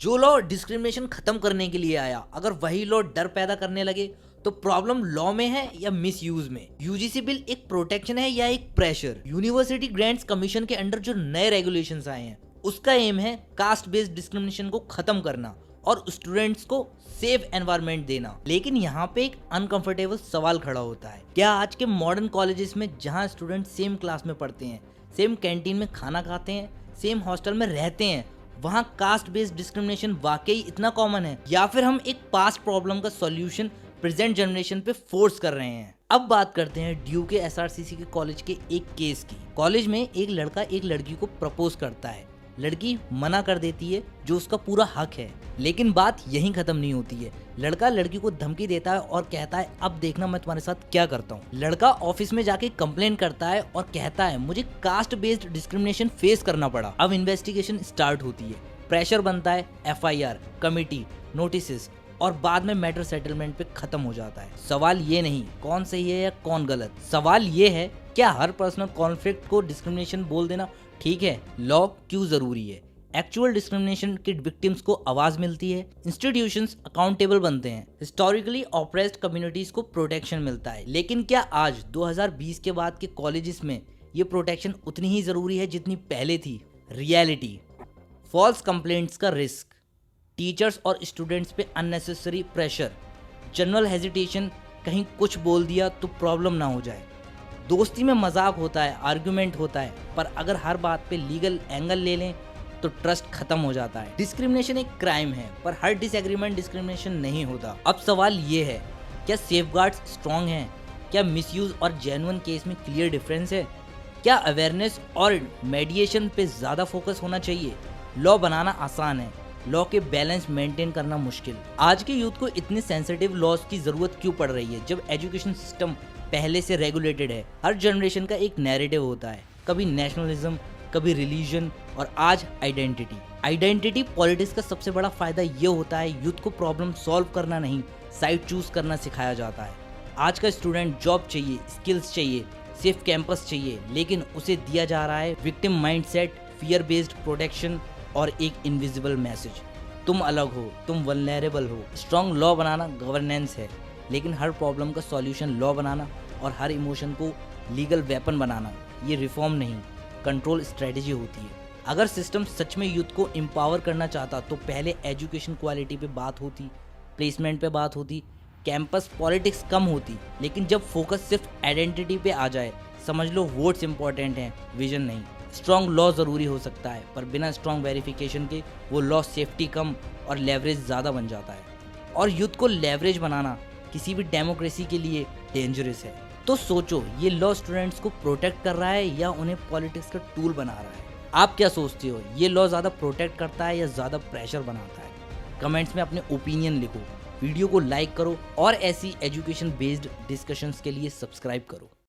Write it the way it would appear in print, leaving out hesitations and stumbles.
जो law discrimination खत्म करने के लिए आया, अगर वही लॉ डर पैदा करने लगे तो प्रॉब्लम लॉ में है या मिस यूज में। यूजीसी बिल एक प्रोटेक्शन है या एक प्रेशर। यूनिवर्सिटी ग्रांट्स कमीशन के अंडर जो नए रेगुलेशंस आए हैं उसका एम है कास्ट बेस्ड डिस्क्रिमिनेशन को खत्म करना और स्टूडेंट्स को सेफ एनवायरनमेंट देना। लेकिन यहाँ पे एक अनकंफर्टेबल सवाल खड़ा होता है, क्या आज के मॉडर्न कॉलेजेस में जहाँ स्टूडेंट सेम क्लास में पढ़ते हैं, सेम कैंटीन में खाना खाते हैं, सेम हॉस्टल में रहते हैं, वहाँ कास्ट बेस्ड डिस्क्रिमिनेशन वाकई इतना कॉमन है, या फिर हम एक पास्ट प्रॉब्लम का सॉल्यूशन प्रेजेंट जनरेशन पे फोर्स कर रहे हैं। अब बात करते हैं ड्यू के एसआरसीसी के कॉलेज के एक केस की। कॉलेज में एक लड़का एक लड़की को प्रपोज करता है, लड़की मना कर देती है जो उसका पूरा हक है। लेकिन बात यहीं खत्म नहीं होती है। लड़का लड़की को धमकी देता है और कहता है अब देखना मैं तुम्हारे साथ क्या करता हूँ। लड़का ऑफिस में जाके कंप्लेन करता है और कहता है मुझे कास्ट बेस्ड डिस्क्रिमिनेशन फेस करना पड़ा। अब इन्वेस्टिगेशन स्टार्ट होती है, प्रेशर बनता है, एफआईआर, कमिटी, नोटिस और बाद में मैटर सेटलमेंट पे खत्म हो जाता है। सवाल ये नहीं कौन सही है या कौन गलत, सवाल ये है क्या हर पर्सनल कॉन्फ्लिक्ट को डिस्क्रिमिनेशन बोल देना ठीक है? लॉ क्यों जरूरी है? एक्चुअल डिस्क्रिमिनेशन के विक्टिम्स को आवाज मिलती है, इंस्टीट्यूशंस अकाउंटेबल बनते हैं, हिस्टोरिकली ऑप्रेस्ड कम्युनिटीज को प्रोटेक्शन मिलता है। लेकिन क्या आज 2020 के बाद के कॉलेजेस में ये प्रोटेक्शन उतनी ही जरूरी है जितनी पहले थी? रियलिटी, फॉल्स कंप्लेंट्स का रिस्क, टीचर्स और स्टूडेंट्स पे अननेसेसरी प्रेशर, जनरल हेजिटेशन, कहीं कुछ बोल दिया तो प्रॉब्लम ना हो जाए। दोस्ती में मजाक होता है, आर्गुमेंट होता है, पर अगर हर बात पे लीगल एंगल ले लें तो ट्रस्ट खत्म हो जाता है। डिस्क्रिमिनेशन एक क्राइम है, पर हर डिसएग्रीमेंट डिस्क्रिमिनेशन नहीं होता। अब सवाल ये है, क्या सेफगार्ड्स स्ट्रॉन्ग हैं? क्या मिसयूज और जेन्युइन केस में क्लियर डिफरेंस है? क्या अवेयरनेस और मेडिएशन पे ज्यादा फोकस होना चाहिए? लॉ बनाना आसान है, लॉ के बैलेंस मेंटेन करना मुश्किल। आज के यूथ को इतने सेंसिटिव लॉज की जरूरत क्यों पड़ रही है जब एजुकेशन सिस्टम पहले से रेगुलेटेड है? हर जनरेशन का एक नैरेटिव होता है, कभी नेशनलिज्म, कभी रिलीजन और आज आइडेंटिटी। आइडेंटिटी पॉलिटिक्स का सबसे बड़ा फायदा ये होता है यूथ को प्रॉब्लम सॉल्व करना नहीं, साइड चूज करना सिखाया जाता है। आज का स्टूडेंट जॉब चाहिए, स्किल्स चाहिए, सेफ कैंपस चाहिए, लेकिन उसे दिया जा रहा है victim mindset, fear based protection और एक इनविजिबल मैसेज, तुम अलग हो, तुम वल्नरेबल हो। स्ट्रॉन्ग लॉ बनाना गवर्नेंस है, लेकिन हर प्रॉब्लम का सॉल्यूशन लॉ बनाना और हर इमोशन को लीगल वेपन बनाना ये रिफॉर्म नहीं, कंट्रोल स्ट्रेटेजी होती है। अगर सिस्टम सच में यूथ को एम्पावर करना चाहता तो पहले एजुकेशन क्वालिटी पे बात होती, प्लेसमेंट पे बात होती, कैंपस पॉलिटिक्स कम होती। लेकिन जब फोकस सिर्फ आइडेंटिटी पे आ जाए, समझ लो वोट्स इंपॉर्टेंट हैं, विजन नहीं। स्ट्रॉन्ग लॉ जरूरी हो सकता है, पर बिना स्ट्रॉन्ग वेरिफिकेशन के वो लॉ सेफ्टी कम और लेवरेज ज़्यादा बन जाता है। और यूथ को लेवरेज बनाना किसी भी डेमोक्रेसी के लिए डेंजरस है। तो सोचो, ये लॉ स्टूडेंट्स को प्रोटेक्ट कर रहा है या उन्हें पॉलिटिक्स का टूल बना रहा है? आप क्या सोचते हो, ये लॉ ज़्यादा प्रोटेक्ट करता है या ज़्यादा प्रेशर बनाता है? कमेंट्स में अपने ओपिनियन लिखो, वीडियो को लाइक करो और ऐसी एजुकेशन बेस्ड डिस्कशंस के लिए सब्सक्राइब करो।